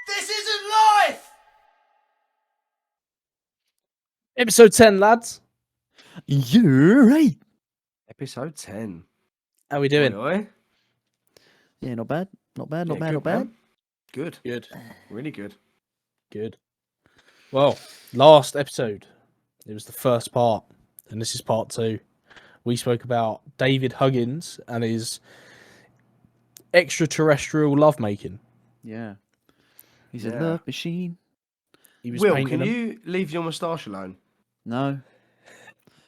This isn't life! Episode 10, lads. You're right. Episode 10. How we doing? Oi, oi. Yeah, not bad. Not bad. Not Yeah, bad. good, Not bad. man. Good. Good. Really good. Good. Well, last episode, it was the first part, and this is part 2. We spoke about David Huggins and his extraterrestrial lovemaking. Yeah. He's Yeah. a love machine. He was Will, painting can them. you leave your moustache alone? No.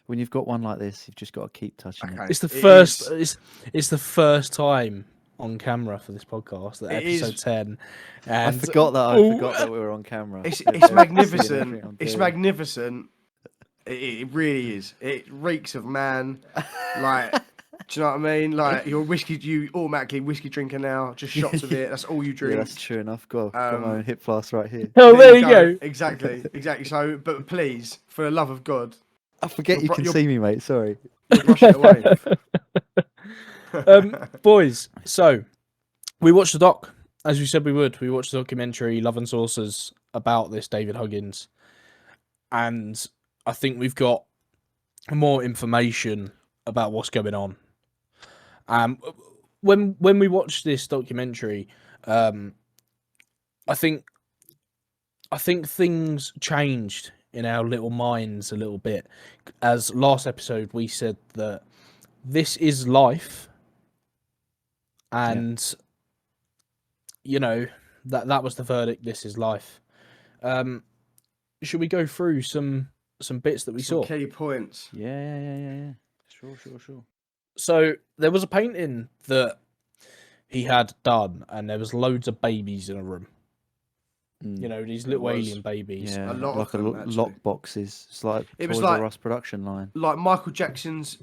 When you've got one like this, you've just got to keep touching Okay. it. It's the It first. is- It's the first time on camera for this podcast. That It episode is- 10. I And forgot that. Ooh. I forgot that we were on camera. It's You're seeing magnificent. everything I'm It's doing. magnificent. It really is. It reeks of man. Like, do you know what I mean? Like, you automatically whiskey drinker now. Just shots of it. That's all you Yeah, drink. that's true enough. Got my own hip flask right here. Oh, there you go. Exactly. So, but please, for the love of God, I forget you can you're- see me, mate. Sorry. brush it away. Boys, so we watched the doc, as we said we would. We watched the documentary Love and Saucers about this David Huggins, and I think we've got more information about what's going on. When we watched this documentary, I think things changed in our little minds a little bit. As last episode we said that this is life, and you know that was the verdict. This is life. Should we go through some bits that we saw? Key points. Yeah. Sure. So there was a painting that he had done, and there was loads of babies in a room. Mm. You know, these There little was. alien babies. Yeah, A lot like of them, actually. lock boxes. It's like It was Toys like- R Us production line. Like Michael Jackson's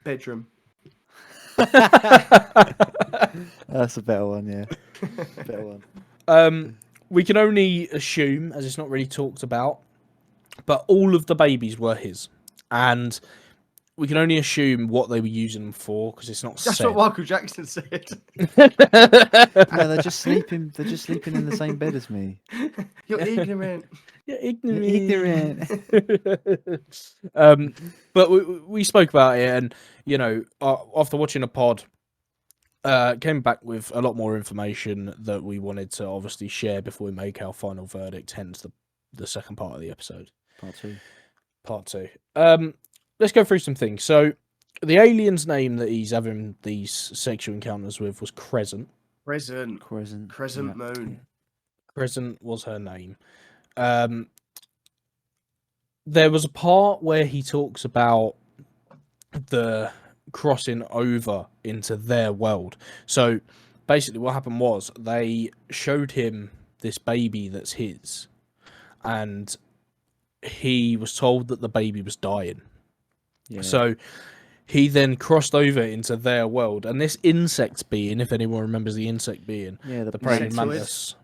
bedroom. That's a better one, yeah. Better one. We can only assume, as it's not really talked about, but all of the babies were his, and we can only assume what they were using them for because it's not That's said. what Michael Jackson said. No, they're just sleeping. They're just sleeping in the same bed as me. You're ignorant. You're You're ignorant. ignorant. But we spoke about it, and you know, after watching a pod, came back with a lot more information that we wanted to obviously share before we make our final verdict. Hence the second part of the episode, Part 2. part 2. Let's go through some things. So, the alien's name that he's having these sexual encounters with was Crescent. Crescent Yeah. moon. Crescent was her name. There was a part where he talks about the crossing over into their world. So basically what happened was they showed him this baby that's his, and he was told that the baby was dying. Yeah. So he then crossed over into their world, and this insect being, if anyone remembers the insect being, yeah, the praying Insectoid. mantis.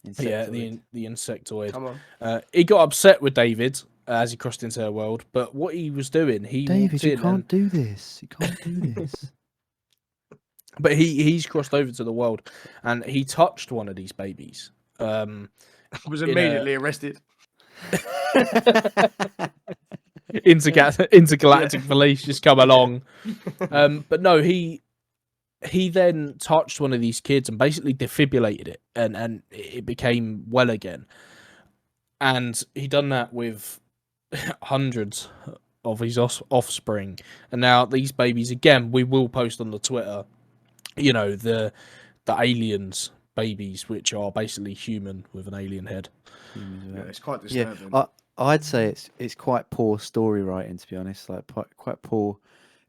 Yeah, insectoid. the insectoid. Come on. He got upset with David as he crossed into her world, but what he was doing, he David, walked you in can't do this. You can't do this. but he's crossed over to the world, and he touched one of these babies. Was In a- immediately arrested. Intergalactic police just come along. But no, he then touched one of these kids and basically defibrillated it, and it became well again. And he done that with hundreds of his offspring, and now these babies again. We will post on the Twitter. You know, the aliens babies, which are basically human with an alien head. Yeah, it's quite Yeah, disturbing. I'd say it's quite poor story writing, to be honest. Like quite poor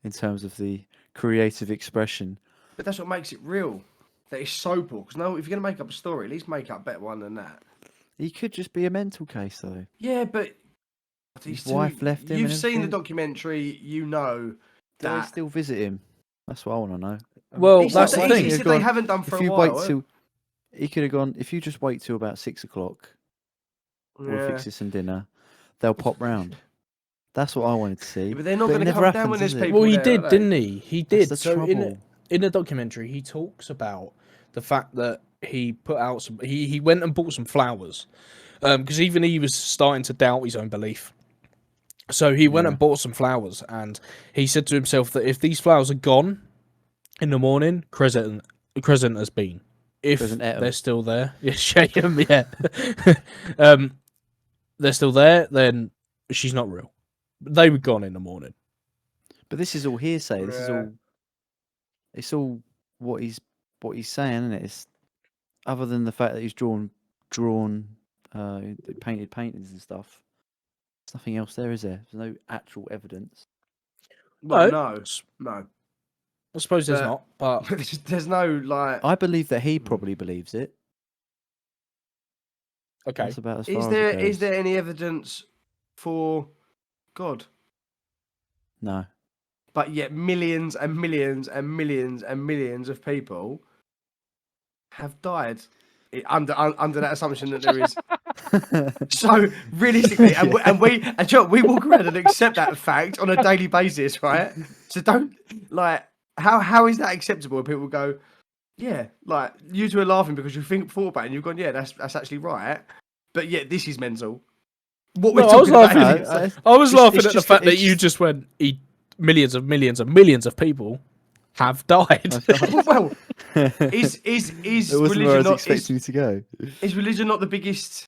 in terms of the creative expression. But that's what makes it real. That it's so poor. Because no, if you're going to make up a story, at least make up a better one than that. He could just be a mental case, though. Yeah, but His these wife left him. You've and seen the everything. documentary. You know Do they that. still visit him? That's what I want to know. Well, He that's said, the he thing. said they haven't done for If a you while. wait till he could have gone. If you just wait till about 6 o'clock, we'll Yeah. fix you some dinner. They'll pop round. That's what I wanted to see. Yeah, but they're not it going to never come down happens, when there's is it? people. Well, he there, did, are they? didn't he? He That's did. the So trouble. in the documentary, he talks about the fact that he put out some. He went and bought some flowers, because even he was starting to doubt his own belief. So he went and bought some flowers, and he said to himself that if these flowers are gone in the morning, Crescent has been. If they're still there, yeah, shake 'em, yeah. They're still there, then she's not real. They were gone in the morning. But this is all hearsay. This is Yeah. all. It's all what he's saying, isn't it? It's other than the fact that he's drawn, painted paintings and stuff. There's nothing else there, is there? There's no actual evidence. Well, no. I suppose there's not, but there's no like. I believe that he probably believes it. okay. That's about as far Is as there it goes. is there any evidence for God? No. But yet millions and millions and millions and millions of people have died under that assumption that there is. So realistically, and we walk around and accept that fact on a daily basis, right? So don't like how is that acceptable? And people go, yeah, like you two are laughing because you thought about it and you've gone, yeah, that's actually right. But yet this is mental. What we're I was talking laughing. about I was laughing at the just- fact that it's you just went. Millions and millions and millions of people have died. well, is It wasn't where I religion was not expecting you to go. is religion not the biggest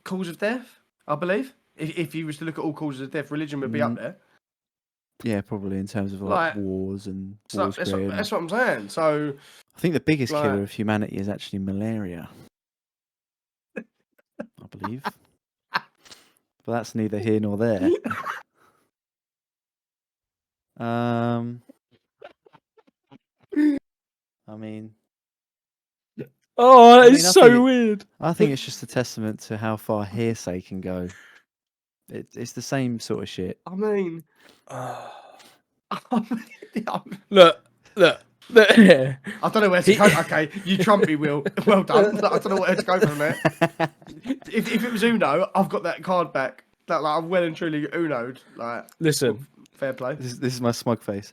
cause of death? I believe. If you was to look at all causes of death, religion would be up there. Yeah, probably in terms of like wars and So wars that's created. what I'm saying. So I think the biggest like- killer of humanity is actually malaria. I believe. But that's neither here nor there. I mean, Oh, I it's mean, I so think it- weird. I think it's just a testament to how far hearsay can go. It's the same sort of shit. I mean, Look. I don't know where to go. Okay, you trumped me, Will. Well done. I don't know where to go from there. If it was Uno, I've got that card back. That like I'm well and truly Uno'd. Like, Listen, fair play. This is my smug face.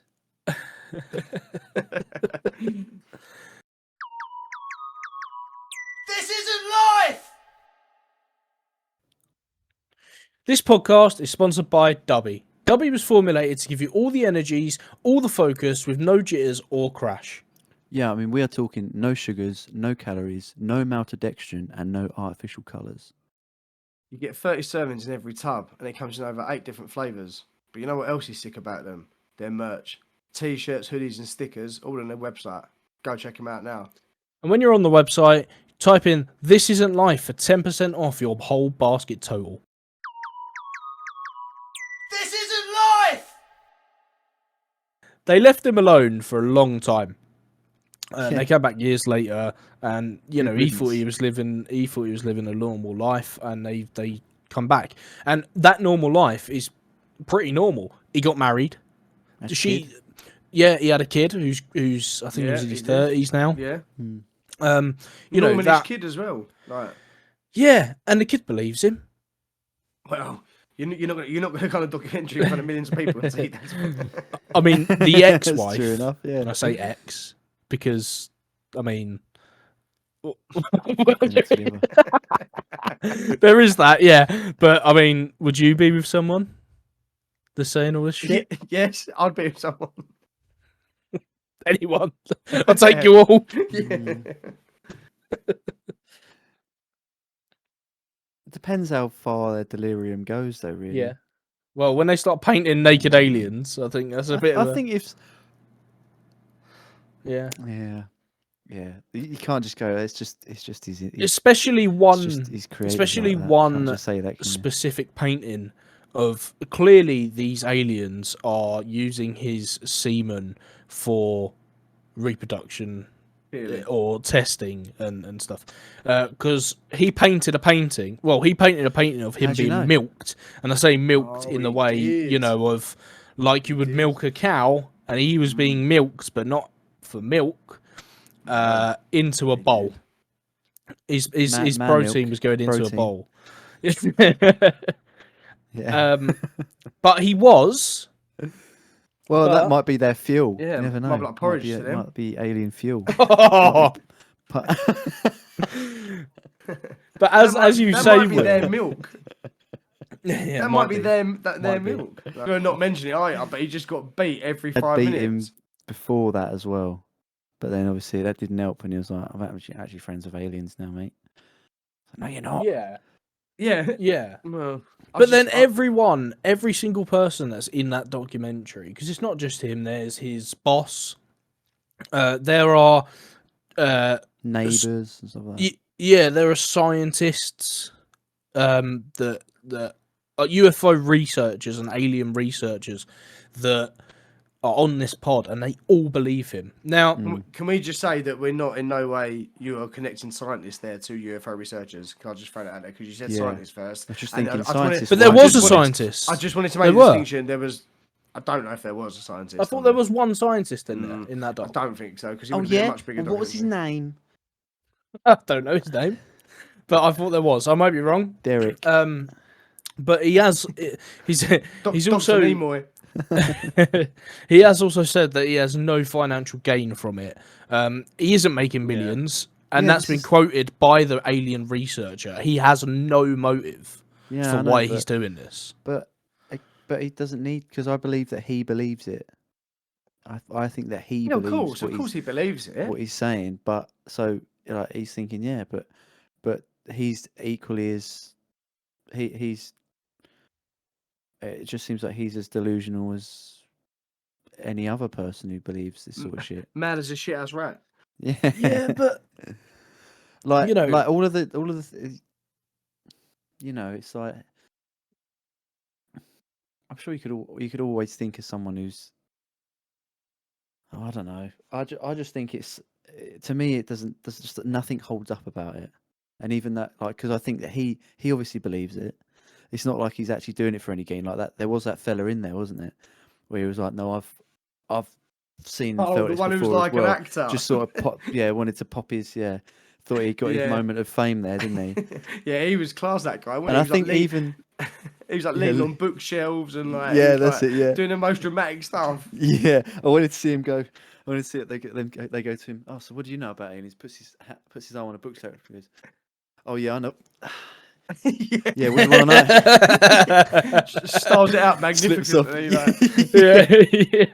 This isn't life. this podcast is sponsored by Dubby. Dubby was formulated to give you all the energies, all the focus, with no jitters or crash. Yeah, I mean, we are talking no sugars, no calories, no maltodextrin, and no artificial colours. You get 30 servings in every tub, and it comes in over 8 different flavours. But you know what else is sick about them? Their merch. T-shirts, hoodies and stickers, all on their website. Go check them out now. And when you're on the website, type in "This Isn't Life" for 10% off your whole basket total. This isn't life! They left him alone for a long time. They came back years later, and you know he thought he was living a normal life, and they come back, and that normal life is pretty normal. He got married. Yeah, he had a kid who's I think he was in his 30s now. Yeah. You know Norman that his kid as well. Like, yeah, and the kid believes him. well, you're not going to kind of documentary in front of millions of people and see that. I mean, the That's ex-wife. true enough, yeah. And I say ex because I mean there is that, yeah. But I mean, would you be with someone that's saying all this shit? Yes, I'd be with someone. Anyone? I'll take you all. Yeah. It depends how far their delirium goes, though, really. Yeah. Well, when they start painting naked aliens, I think that's a bit of I think if... yeah. Yeah. You can't just go, it's just his... Especially one he's creative especially like that. one Can't just say that, can you? specific painting of clearly these aliens are using his semen for reproduction Really? or testing and stuff, because he painted a painting of him How'd you being know? milked, and I say milked Oh, in the he way did. of like you would milk a cow, and he was being milked but not for milk, into a bowl. His Man protein milk, was going into a protein. bowl. Yeah. But he was. Well, but- that might be their fuel. Yeah, You never know. might be like porridge might to be, them. might be alien fuel. Oh, But as you that say, might be Will, their milk. yeah, That might be their Might be. milk. We're not mentioning it, are you? But he just got beat every Had 5 beat him minutes. before that as well, but then obviously that didn't help, and he was like, "I'm actually friends with aliens now, mate." No, you're not. Yeah, Yeah. yeah. Well, But then every single person that's in that documentary, because it's not just him. There's his boss. There are, Neighbours and stuff like that. yeah, there are scientists, that UFO researchers and alien researchers that are on this pod, and they all believe him. Now, Can we just say that we're not in no way you are connecting scientists there to UFO researchers? Can I just throw that out there because you said Yeah. scientists first? I was just And thinking I just wanted- scientists. but there I was just a wanted- scientist. I just wanted to There make the were. distinction. There was. I don't know if there was a scientist. I thought on there was one scientist in there in that I doc. don't think so because he Oh would have been a yeah. much bigger. Well, what was his documentary. name? I don't know his name, but I thought there was. I might be wrong. Derek. But he has. He's Dr. also. Nimoy. He has also said that he has no financial gain from it. He isn't making millions, and Yeah, that's this been is- quoted by the alien researcher. He has no motive Yeah, for I know, why he's doing this. But he doesn't need, because I believe that he believes it. I think that he Yeah, of believes course he believes it. what he's saying. But so like he's thinking, yeah, but he's equally as he's. It just seems like he's as delusional as any other person who believes this sort of shit. Mad as a shit ass rat. Yeah, Yeah, but like you know- like all of the it's like I'm sure you could always think of someone who's I don't know. I just think it's to me it doesn't. There's just nothing holds up about it, and even that like because I think that he obviously believes it. It's not like he's actually doing it for any gain like that. There was that fella in there, wasn't it, where he was like, "No, I've seen and felt the this one who was before like as well." an actor. Just sort of wanted to pop his Thought he got Yeah. his moment of fame there, didn't he? Yeah, he was class, that guy. And I think even he was like leaning on bookshelves and like Yeah, he was, that's like, it, yeah. doing the most dramatic stuff. yeah, I wanted to see him go. I wanted to see it. They go to him. Oh, so what do you know about aliens? Puts his arm on a bookshelf. He goes, "Oh yeah, I know." Yeah, what do you want to know? Styles it out Slips off. magnificently. Like. Yeah.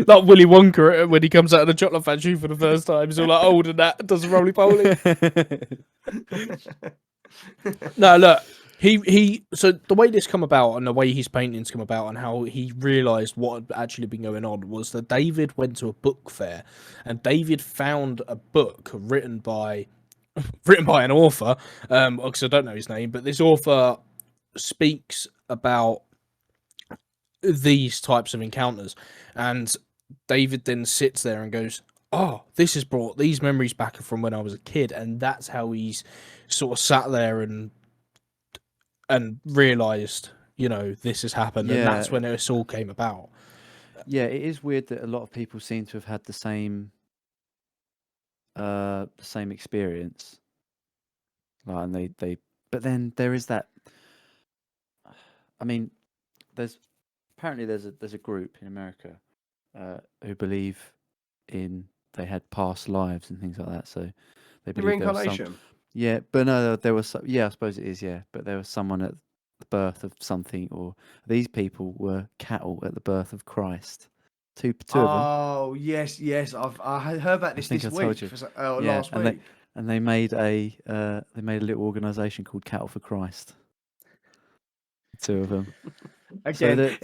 Like Willy Wonka when he comes out of the chocolate factory for the first time. He's all like old and that, does a roly poly. No, look, he. So the way this come about and the way his paintings come about and how he realised what had actually been going on was that David went to a book fair, and David found a book written by an author. Because I don't know his name, but this author speaks about these types of encounters, and David then sits there and goes, "Oh, this has brought these memories back from when I was a kid," and that's how he's sort of sat there and realized, this has happened, and that's when it all came about. Yeah, it is weird that a lot of people seem to have had the same experience. Like, and but then there is that. I mean, there's a group in America who believe they had past lives and things like that. So they believe there was Reincarnation. Yeah, but no, there was I suppose it is, yeah. But there was someone at the birth of something, or these people were cattle at the birth of Christ. Two of them. Oh yes. I heard about this think this I told week. you. Last and week. They made a little organisation called Cattle for Christ. Two of them. Again, that,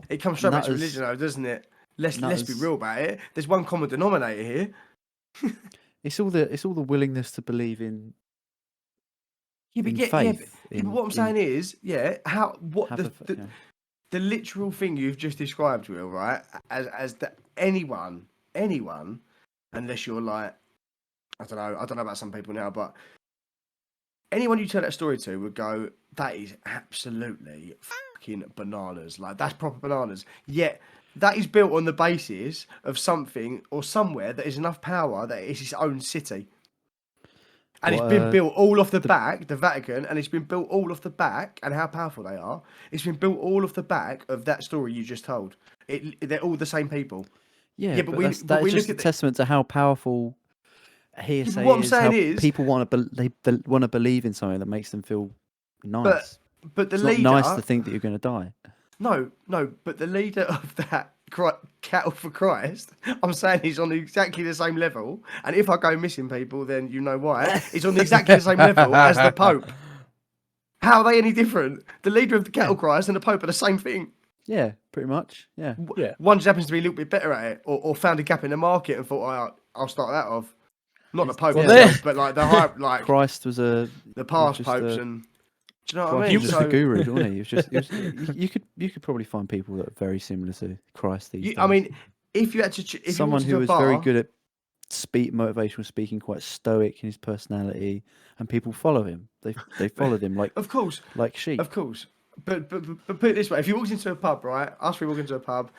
it comes straight back to nutters- religion, though, doesn't it? Let's be nutters- real about it. There's one common denominator here. It's all the willingness to believe in faith. But what I'm saying is, the literal thing you've just described, Will, right? As that anyone, unless you're like, I don't know about some people now, but anyone you tell that story to would go, that is absolutely fucking bananas. Like, that's proper bananas. Yet that is built on the basis of something or somewhere that is enough power that it's its own city. And it's been built all off the back, the Vatican, and it's been built all off the back, and how powerful they are. It's been built all off the back of that story you just told. They're all the same people. Yeah, but that's just a testament to how powerful hearsay what I'm is, saying how is- people want to want to believe in something that makes them feel nice. But the It's leader, not nice to think that you're going to die. no, but the leader of that Cattle for Christ, I'm saying he's on exactly the same level. And if I go missing people, then you know why. He's on exactly the same level as the Pope. How are they any different? The leader of the Cattle Christ and the Pope are the same thing. Yeah, pretty much. Yeah. Yeah. One just happens to be a little bit better at it, or found a gap in the market and thought, I'll start that off. Not the Pope Well, himself, but like the hype, like Christ was the past just popes, a- and do you know what I Christ mean? was just a guru, wasn't he? He was just. You could probably find people that are very similar to Christ these days. I mean, if you had to, if someone you who was was very good at motivational speaking, quite stoic in his personality, and people follow him. They followed him of course, like sheep. of course. But put it this way: if you walked into a pub, right? Us, we walk into a pub,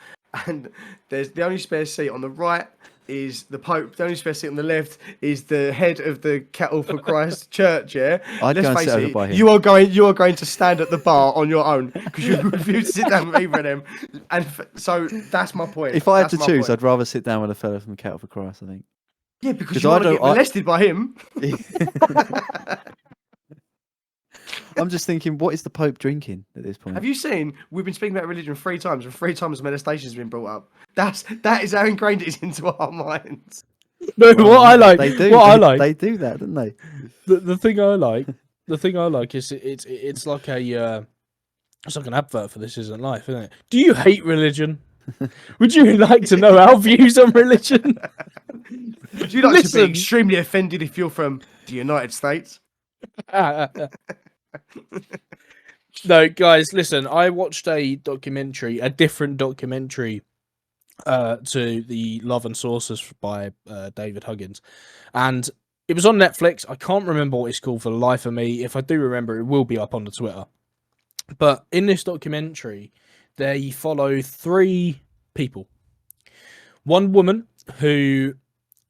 and there's the only spare seat on the right is the Pope. The only spare seat on the left is the head of the Cattle for Christ Church. Yeah, I'd go and sit over by him. You are going to stand at the bar on your own because you refuse to sit down with either of them. And so that's my point. If I had That's to my choose, point. I'd rather sit down with a fellow from Cattle for Christ. I think. Yeah, because 'Cause you I want to don't- get molested by him. I'm just thinking, what is the Pope drinking at this point? Have you seen? We've been speaking about religion 3 times, and 3 times molestation has been brought up. That is how ingrained it is into our minds. No, Well, what I like, They do. what I they, like, They do that, don't they? the thing I like, is it's like a it's like an advert for This Isn't Life, isn't it? Do you hate religion? Would you like to know our views on religion? Would you like to Listen. be extremely offended if you're from the United States? No, guys, listen. I watched a different documentary, to the Love and Saucers by David Huggins, and it was on Netflix. I can't remember what it's called for the life of me. If I do remember, it will be up on the Twitter. But in this documentary, they follow 3 people. One woman who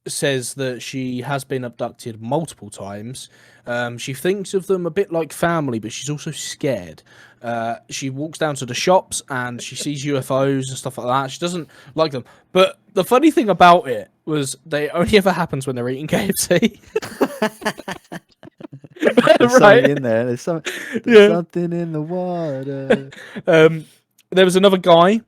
says that she has been abducted multiple times. She thinks of them a bit like family, but she's also scared. She walks down to the shops and she sees UFOs and stuff like that. She doesn't like them. But the funny thing about it was they only ever happens when they're eating KFC. There's Right. something in there. There's something in the water. There was another guy.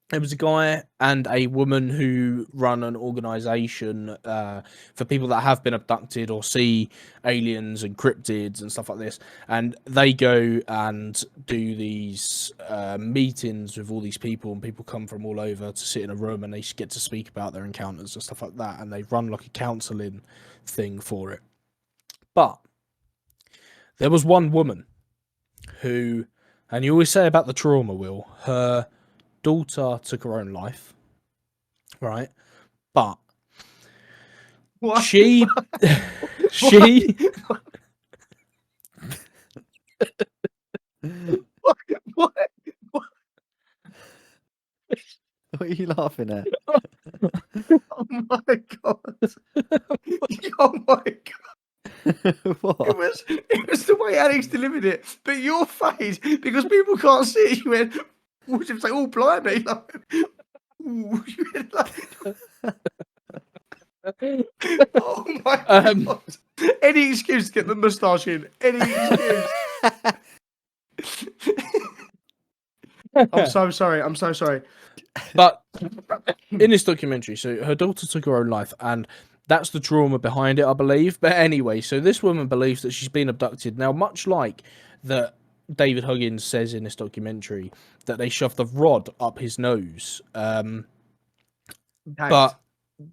There was a guy and a woman who run an organisation for people that have been abducted or see aliens and cryptids and stuff like this. And they go and do these meetings with all these people, and people come from all over to sit in a room and they get to speak about their encounters and stuff like that. And they run like a counselling thing for it. But there was one woman who, and you always say about the trauma, Will, her daughter took her own life, right? But What? she What? What are you laughing at? Oh my god! Oh my god! What? It was the way Alex delivered it, but your face, because people can't see it, you went, what did you say? Oh, blimey! Like, ooh, you went like, oh my god! Any excuse to get the moustache in. Any excuse. I'm so sorry. I'm so sorry. But in this documentary, so her daughter took her own life, and that's the trauma behind it, I believe. But anyway, so this woman believes that she's been abducted. Now, much like that David Huggins says in this documentary, that they shoved the rod up his nose. But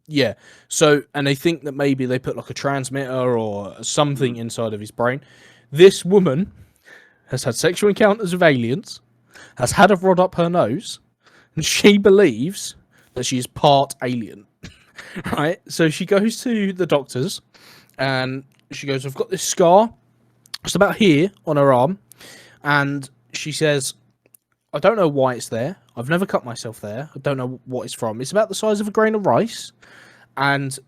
yeah, so, and they think that maybe they put like a transmitter or something inside of his brain. This woman has had sexual encounters with aliens, has had a rod up her nose, and she believes that she is part alien. Right? So she goes to the doctors and she goes, I've got this scar. It's about here on her arm. And she says, I don't know why it's there. I've never cut myself there. I don't know what it's from. It's about the size of a grain of rice. And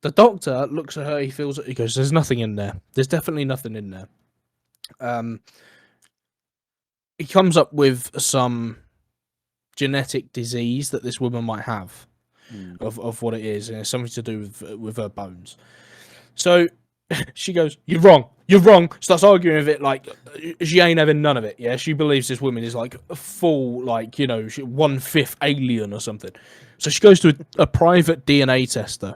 the doctor looks at her, he feels it, he goes, there's nothing in there. There's definitely nothing in there. He comes up with some genetic disease that this woman might have of what it is, and it's something to do with her bones. So she goes, "You're wrong. You're wrong." Starts arguing with it like she ain't having none of it. Yeah, she believes this woman is like a full, like 1/5 alien or something. So she goes to a private DNA tester.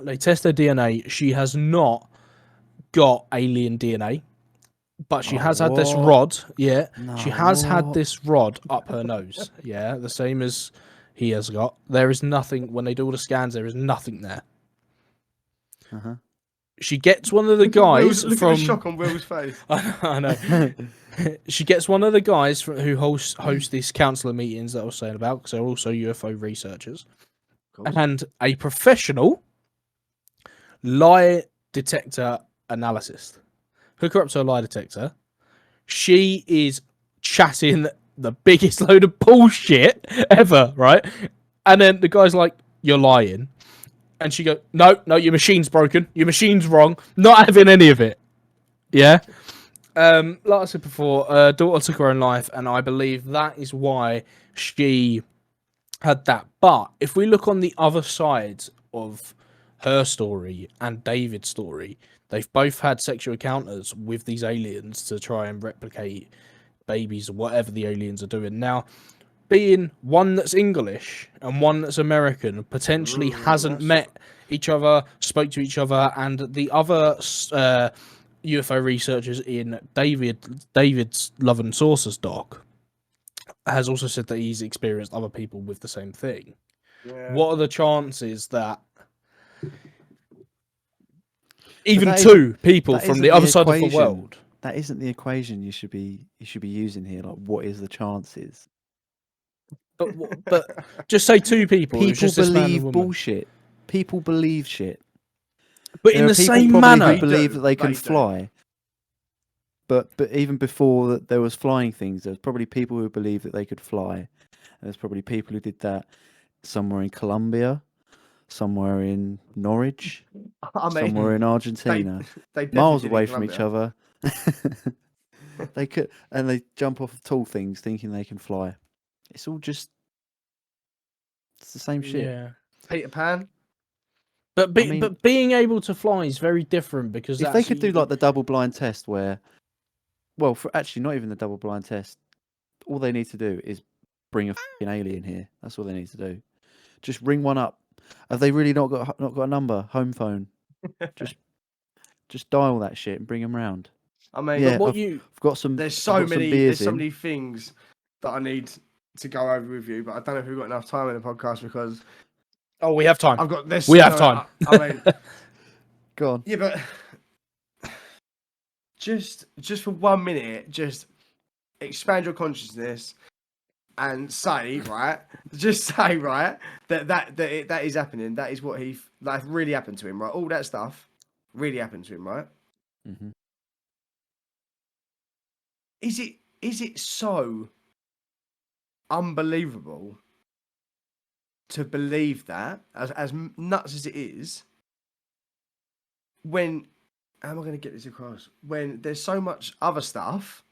They test her DNA. She has not got alien DNA, but she has had this what? rod. Yeah, No, she has had what? this rod up her nose. Yeah, the same as he has got. There is nothing when they do all the scans. There is nothing there. Uh-huh. She gets one of the Look at guys Look from. at the shock on Will's face. I know. She gets one of the guys who host these counsellor meetings that I was saying about, because they're also UFO researchers, and a professional lie detector analyst. Hook her up to a lie detector. She is chatting the biggest load of bullshit ever, right? And then the guy's like, "You're lying." And she goes, No, your machine's broken. Your machine's wrong. Not having any of it. Yeah. Like I said before, daughter took her own life, and I believe that is why she had that. But if we look on the other side of her story and David's story, they've both had sexual encounters with these aliens to try and replicate babies or whatever the aliens are doing. Now, being one that's English and one that's American, potentially hasn't met each other, spoke to each other, and the other UFO researchers in David's Love and Saucers doc has also said that he's experienced other people with the same thing. Yeah. What are the chances that even that two people that from isn't the other side of the equation. world? That isn't the equation you should be using here. Like, what is the chances? But just say two people. It's People just this man and believe woman. bullshit. People believe shit. But There in are the people same probably manner, who believe that they can They do. fly. But even before that, there was flying things. There was probably people who believed that they could fly. There's probably people who did that somewhere in Colombia, somewhere in Norwich, I mean, somewhere in Argentina, they definitely miles did in away from each Colombia. other. They could, and they jump off of tall things thinking they can fly. It's all just, it's the same shit. yeah. Peter Pan. But I mean- but being able to fly is very different because If they could do like the double blind test where, well, for actually not even the double blind test, all they need to do is bring a fucking alien here. That's all they need to do. Just ring one up. Have they really not got a number? Home phone. Just dial that shit and bring them round. I mean, Yeah, what I've got some. there's I've so got some many. beers There's so in. many things that I need to go over with you, but I don't know if we've got enough time in the podcast because Oh, we have time. I've got this. We have time. I mean, Go on. yeah, but just for 1 minute, just expand your consciousness and say, right, just say, right, that is happening. That is what like really happened to him, right? All that stuff really happened to him, right? Mm-hmm. Is it so unbelievable to believe that, as nuts as it is, when, how am I going to get this across? When there's so much other stuff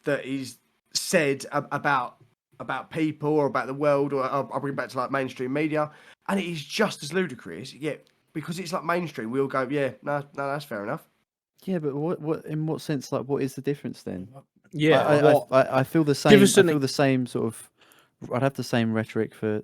that is said about people or about the world, or I'll bring it back to like mainstream media, and it is just as ludicrous, yet because it's like mainstream, we all go, yeah, no, that's fair enough. Yeah, but what in what sense? Like, what is the difference then? Yeah. I feel the same. Give us I an feel the same sort of. I'd have the same rhetoric for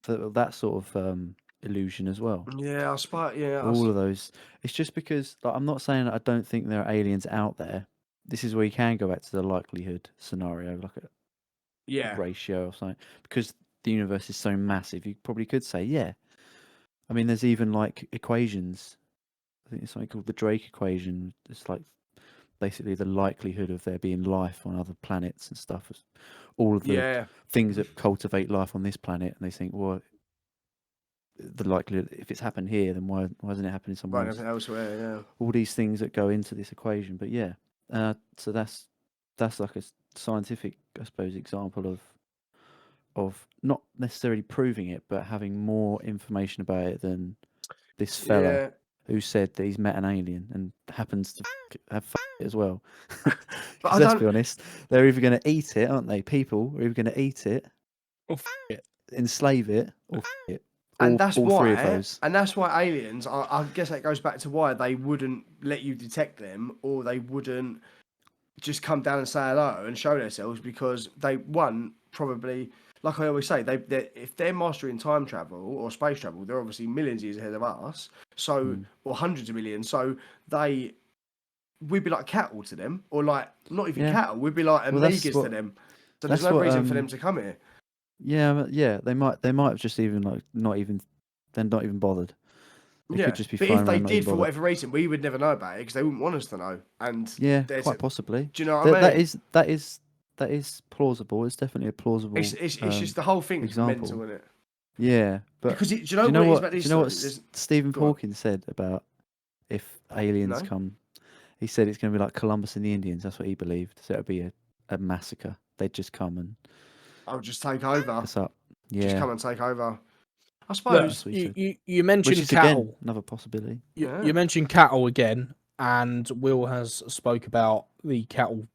that sort of illusion as well. Yeah, All of those. It's just because like, I'm not saying that I don't think there are aliens out there. This is where you can go back to the likelihood scenario, like a ratio or something, because the universe is so massive. You probably could say, yeah. I mean, there's even like equations. I think it's something called the Drake equation. It's like basically the likelihood of there being life on other planets and stuff. All of the things that cultivate life on this planet, and they think, well, the likelihood if it's happened here, then why hasn't it happened somewhere else? Elsewhere, yeah. All these things that go into this equation, but yeah, so that's like a scientific, I suppose, example of not necessarily proving it, but having more information about it than this fella who said that he's met an alien and happens to have it as well. Because let's be honest, they're either going to eat it, aren't they? People are either going to eat it, Oh, it. enslave it, or it, And that's all why, three of those. and that's why aliens. I guess that goes back to why they wouldn't let you detect them, or they wouldn't just come down and say hello and show themselves, because they probably, like I always say, if they're mastering time travel or space travel, they're obviously millions of years ahead of us. So or hundreds of millions. So we'd be like cattle to them, or like not even cattle. We'd be like amigas to them. So there's no reason for them to come here. Yeah. They might have just even like not even bothered. They could just be but flying if they around, not did, even for bothered. whatever reason, we would never know about it because they wouldn't want us to know. And Yeah, quite possibly. Do you know what I mean? That is plausible. It's definitely a plausible. It's just the whole thing's example. mental, isn't it? Yeah, but Because do you know what it is about this? Do you know what Stephen Hawking said about if aliens No? come? He said it's going to be like Columbus and the Indians. That's what he believed. So it'd be a massacre. They'd just come and I'll just take over. us up. Yeah, Just come and take over. I Look, suppose. you mentioned which is cattle. again another possibility. You mentioned cattle again, and Will has spoke about the cattle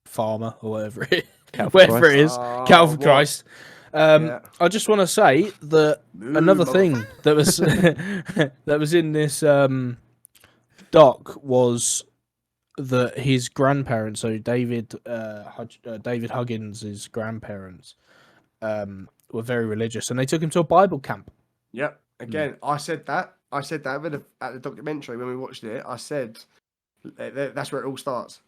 farmer or whatever it is, cattle for Christ. I just want to say that another thing that was that was in this doc was that his grandparents, so David Huggins' grandparents, were very religious, and they took him to a Bible camp. Yep. Again, I said that at the documentary when we watched it. I said that's where it all starts.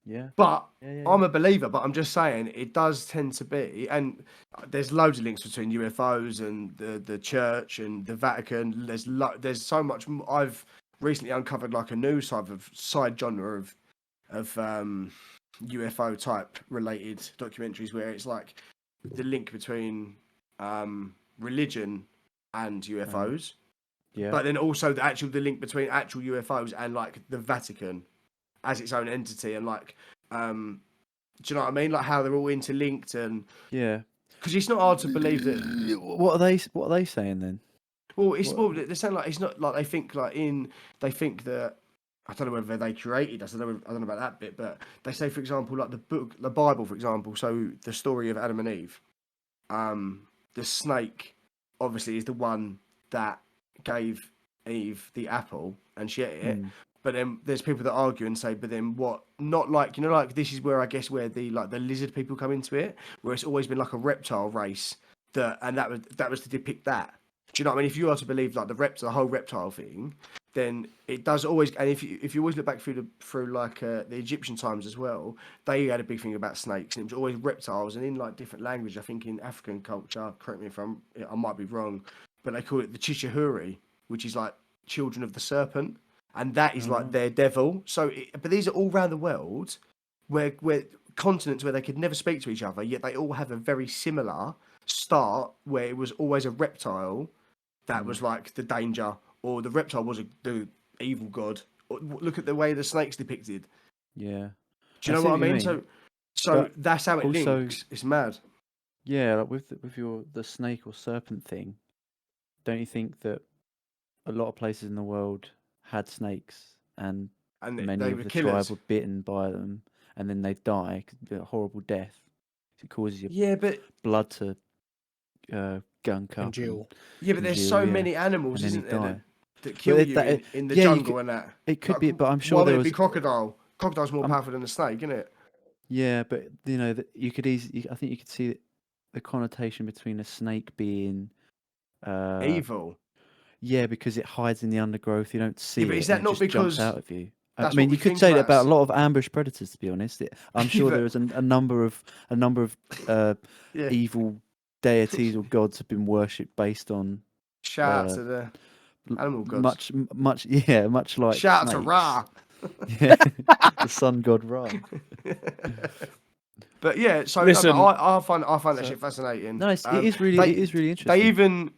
Yeah. But I'm a believer, but I'm just saying it does tend to be, and there's loads of links between UFOs and the church and the Vatican. There's so much. I've recently uncovered like a new side genre of UFO type related documentaries where it's like the link between religion and UFOs, but then also the link between actual UFOs and like the Vatican as its own entity, and like do you know what I mean, like how they're all interlinked, and because it's not hard to believe that. What are they saying then? Well, they're saying like it's not like they think that, I don't know whether they created us. I don't know about that bit, but they say, for example, like the Bible, for example. So the story of Adam and Eve, the snake obviously is the one that gave Eve the apple and she ate it. But then there's people that argue and say, but then what? Not like, like this is where I guess where the lizard people come into it, where it's always been like a reptile race and that was to depict that. Do you know what I mean? If you are to believe like the whole reptile thing, then it does always. And if you always look back through like the Egyptian times as well, they had a big thing about snakes, and it was always reptiles. And in like different language, I think in African culture, correct me if I might be wrong, but they call it the Chichahuri, which is like children of the serpent, and that is like their devil. So, but these are all around the world, where continents where they could never speak to each other, yet they all have a very similar start, where it was always a reptile that was like the danger, or the reptile was the evil god. Look at the way the snake's depicted. Yeah. Do you know what I mean? So but that's how it also links. It's mad. Yeah, like with the snake or serpent thing, don't you think that a lot of places in the world had snakes and many of the tribe were bitten by them, and then they die, a horrible death. It causes your blood to gunk up. But there's so many animals, isn't there, that kill you in the jungle and that. It could be, but I'm sure there would be crocodile. Crocodile's more powerful than a snake, isn't it? Yeah, but you know that you could easily. I think you could see the connotation between a snake being evil. Yeah, because it hides in the undergrowth. You don't see it. But is that it not just because jumps out of you? I mean, you could say that about a lot of ambush predators. To be honest, I'm sure there is a number of evil deities or gods have been worshipped based on. Shout out to the animal gods. Much like. Shout out to Ra. Yeah, the sun god Ra. But yeah, so listen, I find that shit fascinating. No, it is really interesting.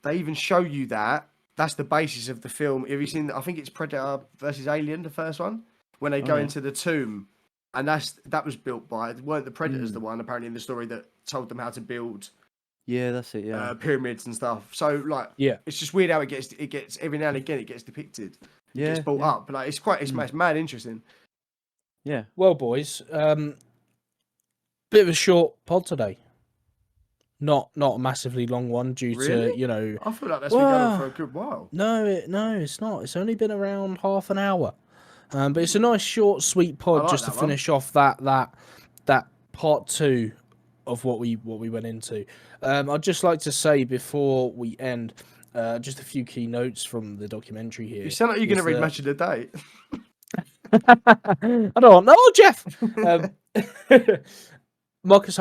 They even show you that. That's the basis of the film. Have you seen? I think it's Predator versus Alien, the first one, when they go into the tomb, and that was built by. Weren't the Predators the one apparently in the story that told them how to build? Yeah, that's it. Yeah, pyramids and stuff. So like, it's just weird how it gets every now and again it gets depicted. It gets brought up, but like it's mad interesting. Yeah. Well, boys, bit of a short pod today. not a massively long one due Really? to, you know. I feel like that's been going for Well, a good while. no, it's not. It's only been around half an hour. But it's a nice short, sweet pod like just to that one. finish off that part 2 of what we went into. I'd just like to say before we end, just a few key notes from the documentary here. You sound like you're going to is read that- Match of the Day. I don't know, Jeff. Marcus,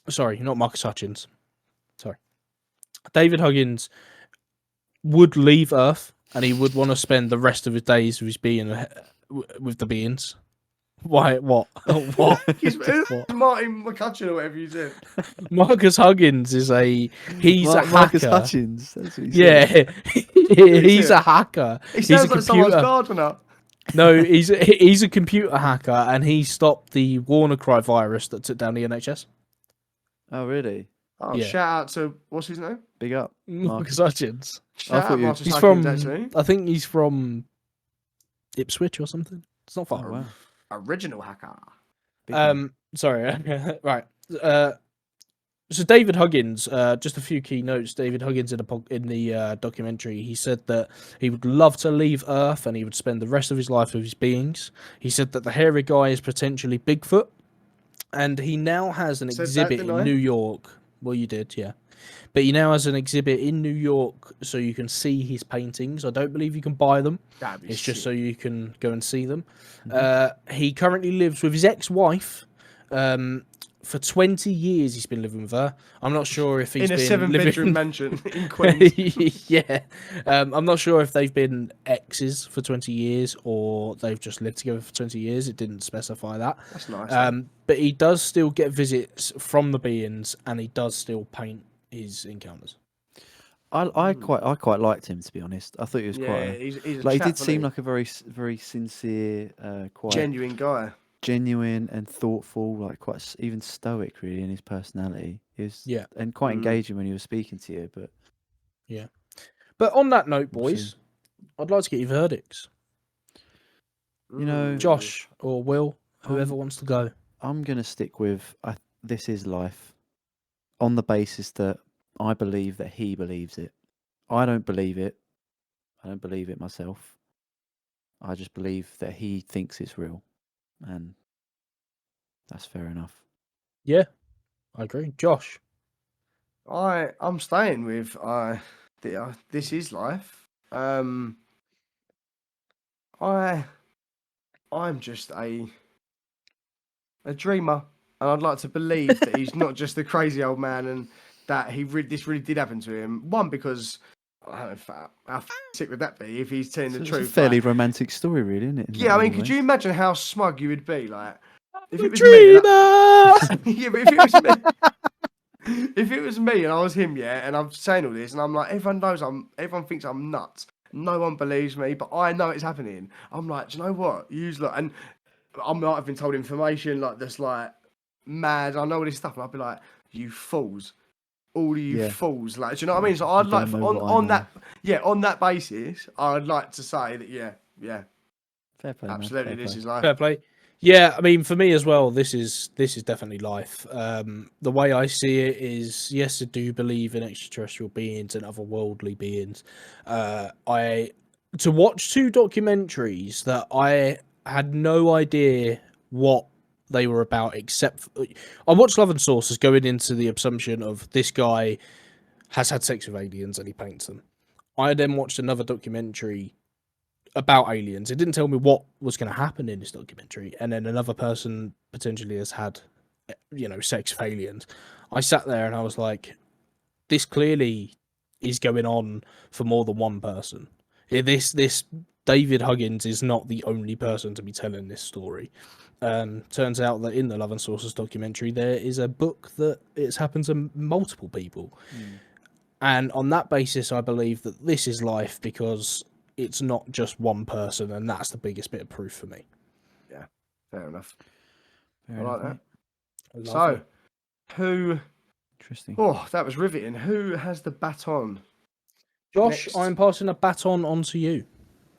sorry, not Marcus Hutchins. Sorry, David Huggins would leave Earth, and he would want to spend the rest of his days with his being with the beings. Why? What? What? He's What? Martin McCutcheon or whatever you said. Marcus Huggins is he's a Marcus hacker. Hutchins. That's what he Yeah, said. he's a hacker. He He's a sounds like someone's computer. gardener. No, he's a computer hacker, and he stopped the WannaCry virus that took down the NHS. Oh, really? Oh, Yeah. shout out to, what's his name? Big up. Marcus Hutchins. Shout thought out you- Marcus He's Hutchins, from. actually. I think he's from Ipswich or something. It's not Oh, far. wow. Original hacker. Big man. Sorry. Right. So David Huggins, just a few key notes. David Huggins in the documentary, he said that he would love to leave Earth and he would spend the rest of his life with his beings. He said that the hairy guy is potentially Bigfoot, and he now has an Said that, exhibit didn't in I? New York. Well, you did, yeah. But he now has an exhibit in New York, so you can see his paintings. I don't believe you can buy them. That'd be It's just so sick. you can go and see them. He currently lives with his ex-wife. For 20 years, he's been living with her. I'm not sure if he's In a been 7-bedroom living... mansion in Queens. Yeah. I'm not sure if they've been exes for 20 years or they've just lived together for 20 years. It didn't specify that. That's nice. But he does still get visits from the beings, and he does still paint his encounters. I quite liked him, to be honest. I thought he was yeah, quite a, he's a like he chap, did seem isn't like a very sincere, quite genuine guy. genuine and thoughtful, like quite even stoic really in his personality. He was, Yeah. and quite Mm. engaging when he was speaking to you. But But on that note, We'll see. boys, I'd like to get your verdicts. You know, Josh or Will, Um, whoever wants to go. I'm gonna stick with This Is Life, on the basis that I believe that he believes it. I don't believe it. I don't believe it myself. I just believe that he thinks it's real, and that's fair enough. Yeah, I agree. Josh. I'm staying with This Is Life. I'm just a dreamer, and I'd like to believe that he's not just a crazy old man, and that this really did happen to him. One, because I don't know how sick would that be if he's telling the It's truth. a fairly like- romantic story, really, isn't it? in yeah, I many mean, could ways? you imagine how smug you would be, like if it was Dreamer! me? Yeah, but if it was me, if it was me and I was him, yeah, and I'm saying all this, and I'm like, everyone thinks I'm nuts. No one believes me, but I know it's happening. I'm like, do you know what? And I'm like, I've been told information like this, like mad. I know all this stuff, and I'd be like, you fools, all of you Yeah. fools. Like, do you know what I mean? So I'd You like don't know what I on know. on that basis, I'd like to say that yeah, Fair play, man, absolutely, fair this play. is life. Fair play. Yeah, I mean, for me as well, this is definitely life. The way I see it is, yes, I do believe in extraterrestrial beings and otherworldly beings. To watch two documentaries that I had no idea what they were about, except I watched Love and Saucers going into the assumption of this guy has had sex with aliens and he paints them. I then watched another documentary about aliens. It didn't tell me what was going to happen in this documentary, and then another person potentially has had, sex with aliens. I sat there and I was like, this clearly is going on for more than one person. This David Huggins is not the only person to be telling this story. Turns out that in the Love and Saucers documentary, there is a book that it's happened to multiple people. And on that basis, I believe that this is life because it's not just one person, and that's the biggest bit of proof for me. Fair enough. Fair I enough, like mate. that. Lovely. So, who? Interesting. Oh, that was riveting. Who has the baton? Josh, Next. I'm passing a baton on to you.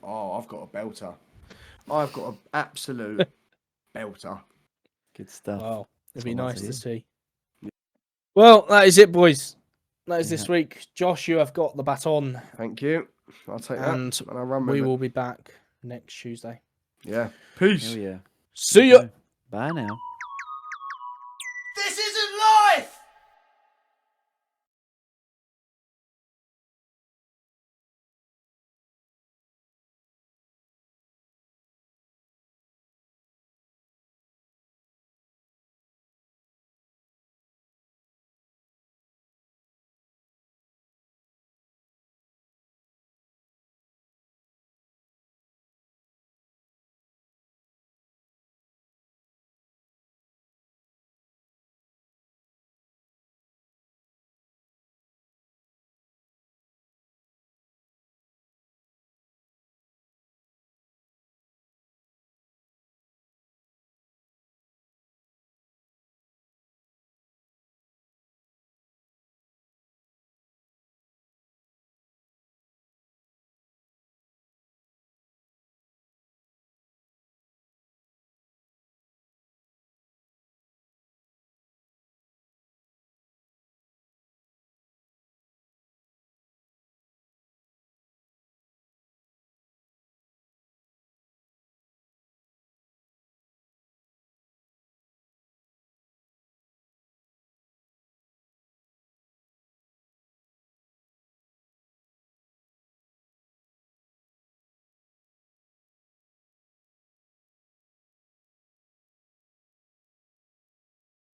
Oh, I've got a belter. I've got an absolute belter. Good stuff. Wow, it'd That's be what I like nice to to see. Well, that is it, boys. That is Yeah. this week. Josh, you have got the baton, Thank you. I'll take and that. And I'll run with we it. will be back next Tuesday. Yeah. Peace. Hell yeah. See ya. Okay. Bye now.